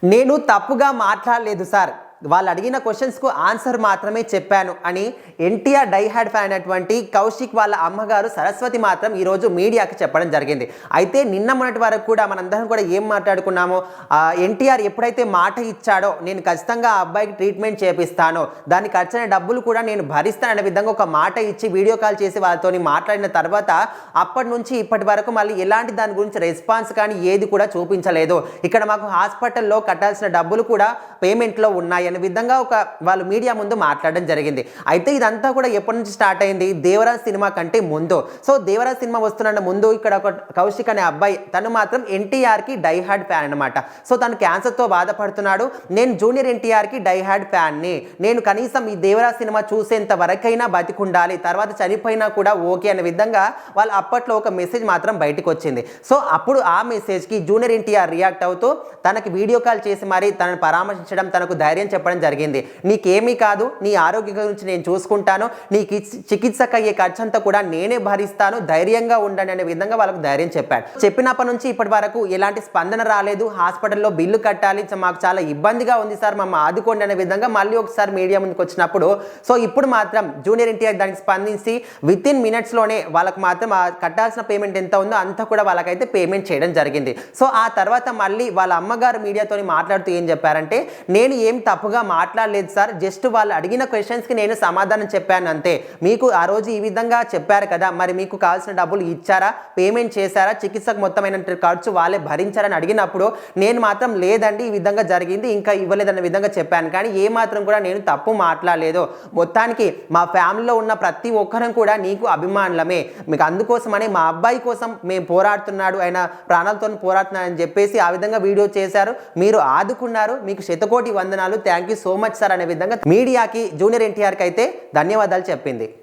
నేను తప్పుగా మాట్లాడలేదు సార్, వాళ్ళు అడిగిన క్వశ్చన్స్కు ఆన్సర్ మాత్రమే చెప్పాను అని ఎన్టీఆర్ డై హ్యాడ్ ఫ్యాన్ అయినటువంటి కౌశిక్ వాళ్ళ అమ్మగారు సరస్వతి మాత్రం ఈరోజు మీడియాకి చెప్పడం జరిగింది. అయితే నిన్న మొన్నటి వరకు కూడా మనందరం కూడా ఏం మాట్లాడుకున్నామో, ఎన్టీఆర్ ఎప్పుడైతే మాట ఇచ్చాడో నేను ఖచ్చితంగా ఆ అబ్బాయికి ట్రీట్మెంట్ చేపిస్తాను, దానికి ఖర్చైన డబ్బులు కూడా నేను భరిస్తాను అనే విధంగా ఒక మాట ఇచ్చి వీడియో కాల్ చేసి వాళ్ళతో మాట్లాడిన తర్వాత అప్పటి నుంచి ఇప్పటి వరకు మళ్ళీ ఎలాంటి దాని గురించి రెస్పాన్స్ కానీ ఏది కూడా చూపించలేదు. ఇక్కడ మాకు హాస్పిటల్లో కట్టాల్సిన డబ్బులు కూడా పేమెంట్లో ఉన్నాయి అనే విధంగా ఒక వాళ్ళు మీడియా ముందు మాట్లాడడం జరిగింది. అయితే ఇదంతా కూడా ఎప్పటి నుంచి స్టార్ట్ అయింది, దేవరాజ్ సినిమా కంటే ముందు. సో దేవరాజ్ సినిమా వస్తున్న ముందు ఇక్కడ ఒక కౌశిక్ అనే అబ్బాయి తను మాత్రం ఎన్టీఆర్కి డై హార్డ్ ఫ్యాన్ అనమాట. సో తను క్యాన్సర్తో బాధపడుతున్నాడు. నేను జూనియర్ ఎన్టీఆర్కి డై హార్డ్ ఫ్యాన్ని, నేను కనీసం ఈ దేవరాజ్ సినిమా చూసేంత వరకైనా బతికుండాలి, తర్వాత చనిపోయినా కూడా ఓకే అనే విధంగా వాళ్ళు అప్పట్లో ఒక మెసేజ్ మాత్రం బయటకు వచ్చింది. సో అప్పుడు ఆ మెసేజ్కి జూనియర్ ఎన్టీఆర్ రియాక్ట్ అవుతూ తనకి వీడియో కాల్ చేసి మరి తనను పరామర్శించడం, తనకు ధైర్యం చెప్పడం జరిగింది. నీకేమీ కాదు, నీ ఆరోగ్యం గురించి నేను చూసుకుంటాను, నీకు చికిత్సకు అయ్యే ఖర్చంతా కూడా నేనే భరిస్తాను, ధైర్యంగా ఉండండి అనే విధంగా వాళ్ళకు ధైర్యం చెప్పాడు. చెప్పినప్పటి నుంచి ఇప్పటి వరకు ఎలాంటి స్పందన రాలేదు. హాస్పిటల్లో బిల్లు కట్టాలి, మాకు చాలా ఇబ్బందిగా ఉంది సార్, మమ్మల్ని ఆదుకోండి అనే విధంగా మళ్ళీ ఒకసారి మీడియా ముందుకు వచ్చినప్పుడు సో ఇప్పుడు మాత్రం జూనియర్ ఎన్టీఆర్ దానికి స్పందించి విత్ ఇన్ మినిట్స్లోనే వాళ్ళకు మాత్రం కట్టాల్సిన పేమెంట్ ఎంత ఉందో అంతా కూడా వాళ్ళకైతే పేమెంట్ చేయడం జరిగింది. సో ఆ తర్వాత మళ్ళీ వాళ్ళ అమ్మగారు మీడియాతో మాట్లాడుతూ ఏం చెప్పారంటే, నేను ఏం తప్పుగా మాట్లాడలేదు సార్, జస్ట్ వాళ్ళు అడిగిన క్వశ్చన్స్కి నేను సమాధానం చెప్పాను అంతే. మీకు ఆ రోజు ఈ విధంగా చెప్పారు కదా, మరి మీకు కావాల్సిన డబ్బులు ఇచ్చారా, పేమెంట్ చేశారా, చికిత్సకు మొత్తమైన ఖర్చు వాళ్ళే భరించారని అడిగినప్పుడు నేను మాత్రం లేదండి ఈ విధంగా జరిగింది, ఇంకా ఇవ్వలేదన్న విధంగా చెప్పాను. కానీ ఏ మాత్రం కూడా నేను తప్పు మాట్లాడలేదు. మొత్తానికి మా ఫ్యామిలీలో ఉన్న ప్రతి ఒక్కరం కూడా నీకు అభిమానులమే, మీకు అందుకోసమని మా అబ్బాయి కోసం మేము పోరాడుతున్నాడు, ఆయన ప్రాణాలతో పోరాడుతున్నాడు అని చెప్పేసి ఆ విధంగా వీడియో చేశారు. మీరు ఆదుకున్నారు, మీకు శతకోటి వందనాలు, thank you so much sir అనే విధంగా మీడియాకి జూనియర్ ఎన్టీఆర్కి అయితే ధన్యవాదాలు చెప్పింది.